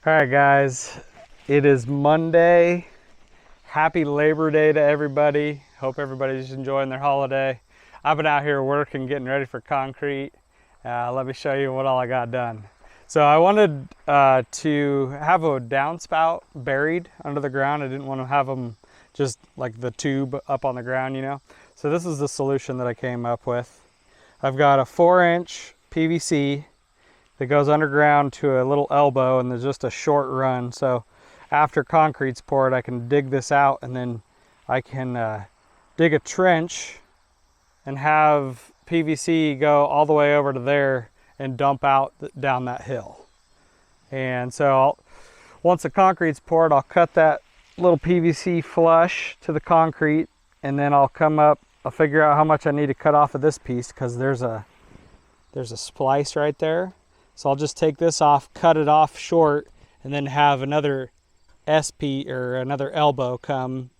All right, guys, it is Monday. Happy Labor Day to everybody. Hope everybody's enjoying their holiday. I've been out here working, getting ready for concrete. Let me show you what all I got done. So I wanted to have a downspout buried under the ground. I didn't want to have them just like the tube up on the ground, you know. So this is the solution that I came up with. I've got a 4-inch PVC that goes underground to a little elbow, and there's just a short run. So after concrete's poured, I can dig this out, and then I can dig a trench and have PVC go all the way over to there and dump out down that hill. And so once the concrete's poured, I'll cut that little PVC flush to the concrete, and then I'll come up, I'll figure out how much I need to cut off of this piece, because there's a splice right there. So I'll just take this off, cut it off short, and then have another SP or another elbow come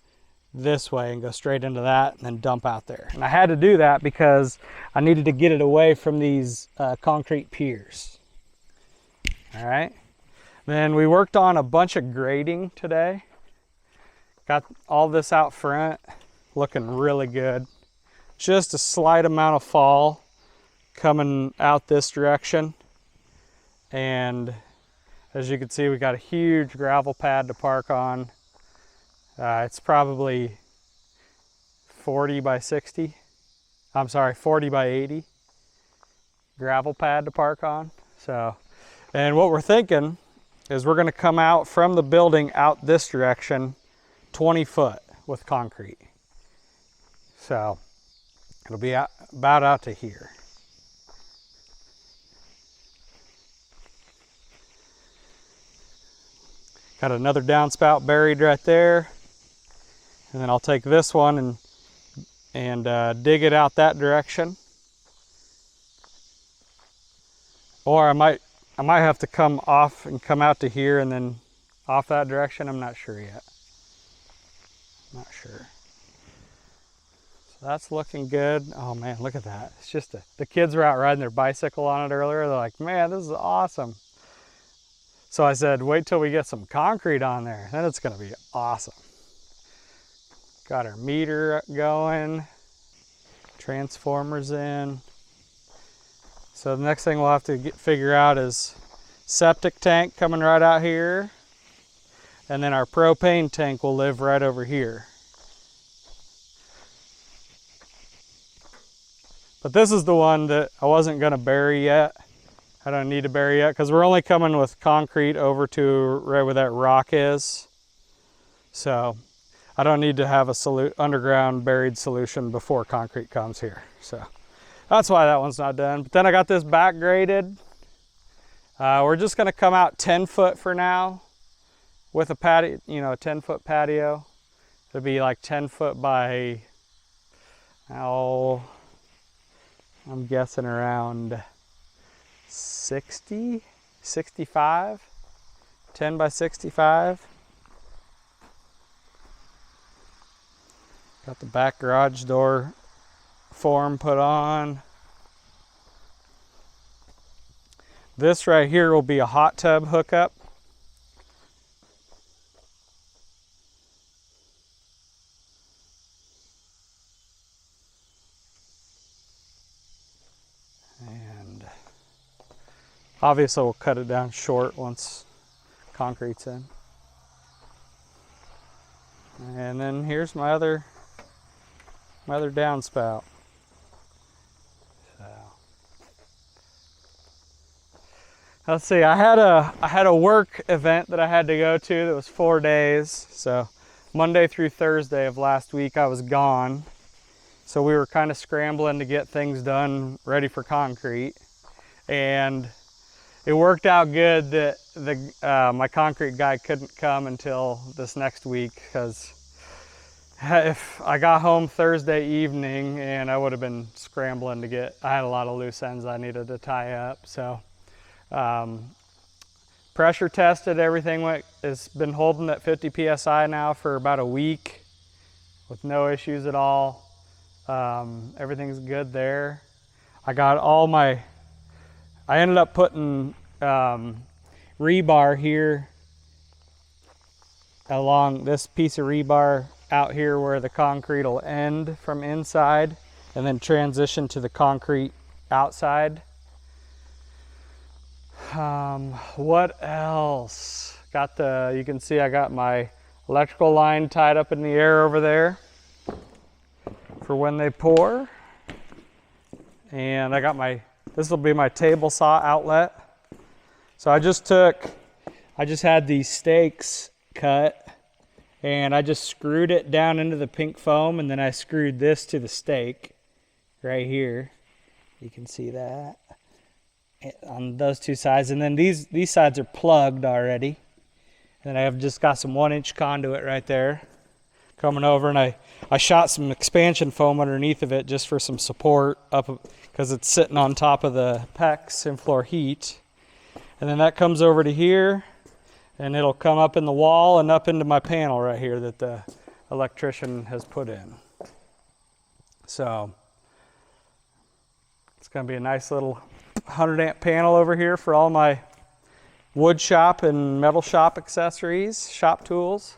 this way and go straight into that and then dump out there. And I had to do that because I needed to get it away from these concrete piers. All right. Then we worked on a bunch of grading today. Got all this out front, looking really good. Just a slight amount of fall coming out this direction. And as you can see, we got a huge gravel pad to park on. It's probably 40 by 60. I'm sorry, 40 by 80 gravel pad to park on. So, and what we're thinking is we're going to come out from the building out this direction 20 foot with concrete. So it'll be about out to here. Got another downspout buried right there, and then I'll take this one and dig it out that direction. Or I might have to come off and come out to here and then off that direction. I'm not sure yet. Not sure. So that's looking good. Oh man, look at that! It's just the kids were out riding their bicycle on it earlier. They're like, "Man, this is awesome." So I said, wait till we get some concrete on there, then it's gonna be awesome. Got our meter going, transformers in. So the next thing we'll have to figure out is septic tank coming right out here, and then our propane tank will live right over here. But this is the one that I wasn't gonna bury yet. I don't need to bury yet because we're only coming with concrete over to right where that rock is. So I don't need to have a underground buried solution before concrete comes here. So that's why that one's not done. But then I got this back graded. We're just gonna come out 10 foot for now with a patio, you know, a 10-foot patio. It'll be like 10 foot by, oh, I'm guessing around 60, 65, 10 by 65. Got the back garage door form put on. This right here will be a hot tub hookup. And obviously we'll cut it down short once concrete's in. And then here's my other downspout. So let's see, I had a work event that I had to go to that was 4 days. So Monday through Thursday of last week I was gone. So we were kind of scrambling to get things done ready for concrete. And it worked out good that my concrete guy couldn't come until this next week, because if I got home Thursday evening and I would have been scrambling to get, I had a lot of loose ends I needed to tie up. So pressure tested, everything it's been holding at 50 PSI now for about a week with no issues at all. Everything's good there. I got all my, I ended up putting rebar here along this piece of rebar out here where the concrete will end from inside and then transition to the concrete outside. What else? You can see I got my electrical line tied up in the air over there for when they pour. And I got this will be my table saw outlet. So I just had these stakes cut and I just screwed it down into the pink foam, and then I screwed this to the stake right here. You can see that on those two sides, and then these sides are plugged already. And I have just got some 1-inch conduit right there coming over, and I shot some expansion foam underneath of it just for some support up, because it's sitting on top of the PEX in floor heat. And then that comes over to here, and it'll come up in the wall and up into my panel right here that the electrician has put in. So it's going to be a nice little 100-amp panel over here for all my wood shop and metal shop accessories, shop tools.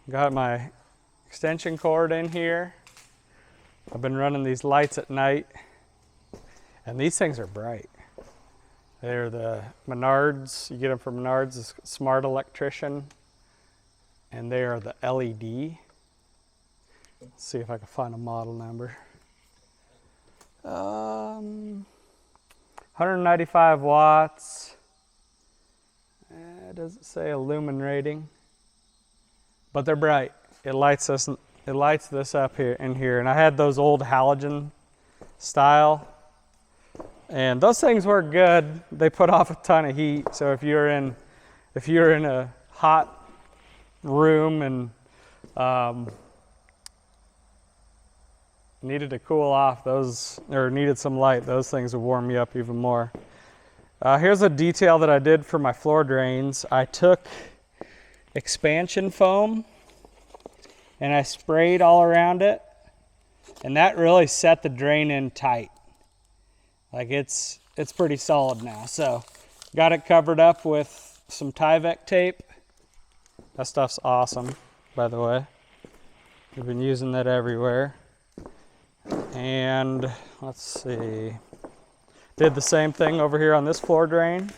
Got my extension cord in here. I've been running these lights at night, and these things are bright. They're the Menards. You get them from Menards, it's Smart Electrician, and they are the LED. Let's see if I can find a model number. 195 watts. It doesn't say a lumen rating, but they're bright. It lights this up here in here, and I had those old halogen style, and those things work good. They put off a ton of heat, so if you're in a hot room and needed to cool off, or needed some light, those things would warm you up even more. Here's a detail that I did for my floor drains. I took expansion foam and I sprayed all around it, and that really set the drain in tight. Like it's pretty solid now. So got it covered up with some Tyvek tape. That stuff's awesome, by the way. We've been using that everywhere. And let's see. Did the same thing over here on this floor drain.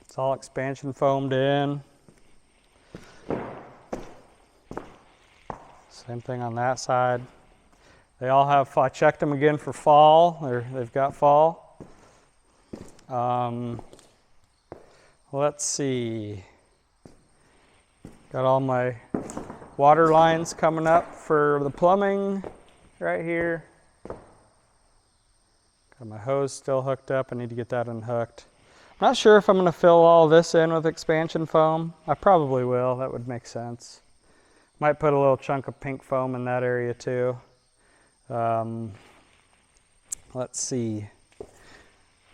It's all expansion foamed in. Same thing on that side. They all have, I checked them again for fall, they've got fall. Let's see. Got all my water lines coming up for the plumbing right here. Got my hose still hooked up. I need to get that unhooked. I'm not sure if I'm going to fill all this in with expansion foam. I probably will. That would make sense. Might put a little chunk of pink foam in that area too. Let's see.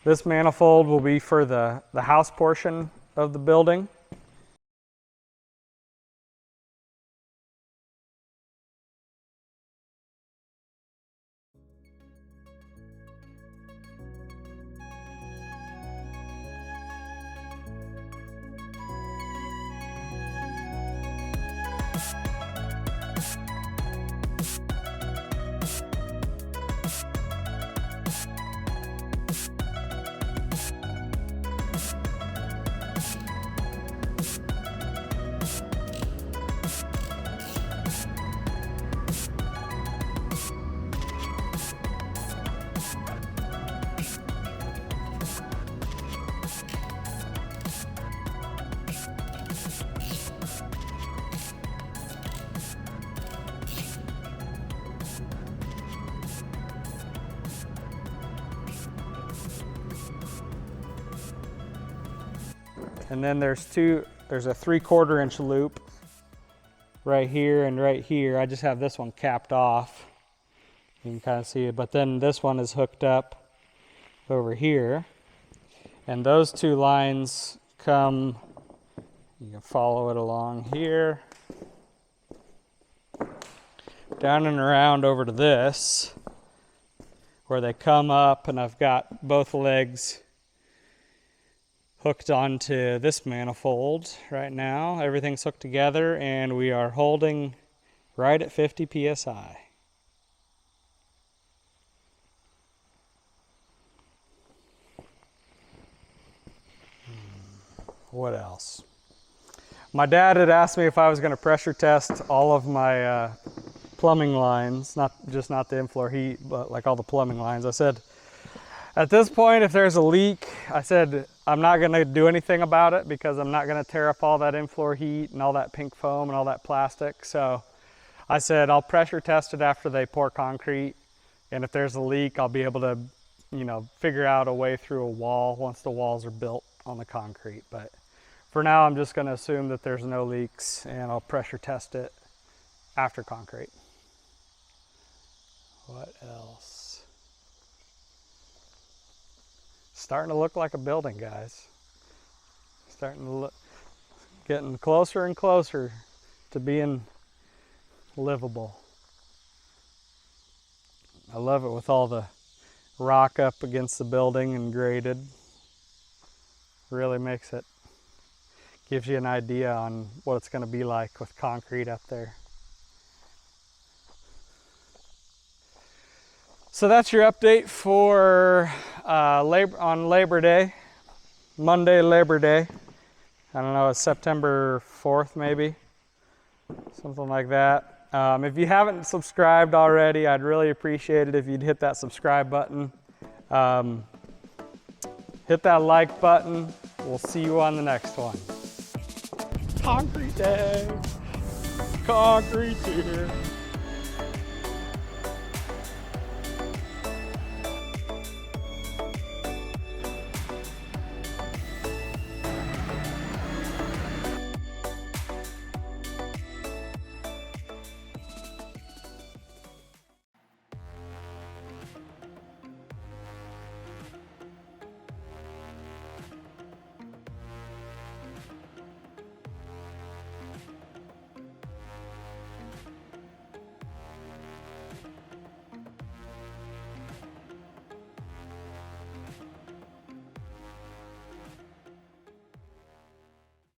This manifold will be for the house portion of the building. And then there's a 3/4 inch loop right here and right here. I just have this one capped off. You can kind of see it, but then this one is hooked up over here. And those two lines come, you can follow it along here, down and around over to this, where they come up, and I've got both legs hooked onto this manifold right now. Everything's hooked together and we are holding right at 50 psi. What else? My dad had asked me if I was going to pressure test all of my plumbing lines, not the in-floor heat, but like all the plumbing lines. I said, at this point, if there's a leak, I said, I'm not going to do anything about it because I'm not going to tear up all that in-floor heat and all that pink foam and all that plastic. So I said, I'll pressure test it after they pour concrete. And if there's a leak, I'll be able to, you know, figure out a way through a wall once the walls are built on the concrete. But for now, I'm just going to assume that there's no leaks and I'll pressure test it after concrete. What else? Starting to look like a building, guys. Starting to look, getting closer and closer to being livable. I love it with all the rock up against the building and graded. Really makes it, gives you an idea on what it's going to be like with concrete up there. So that's your update for on Labor Day, Monday Labor Day. I don't know, it's September 4th maybe, something like that. If you haven't subscribed already, I'd really appreciate it if you'd hit that subscribe button. Hit that like button. We'll see you on the next one. Concrete day. Concrete here.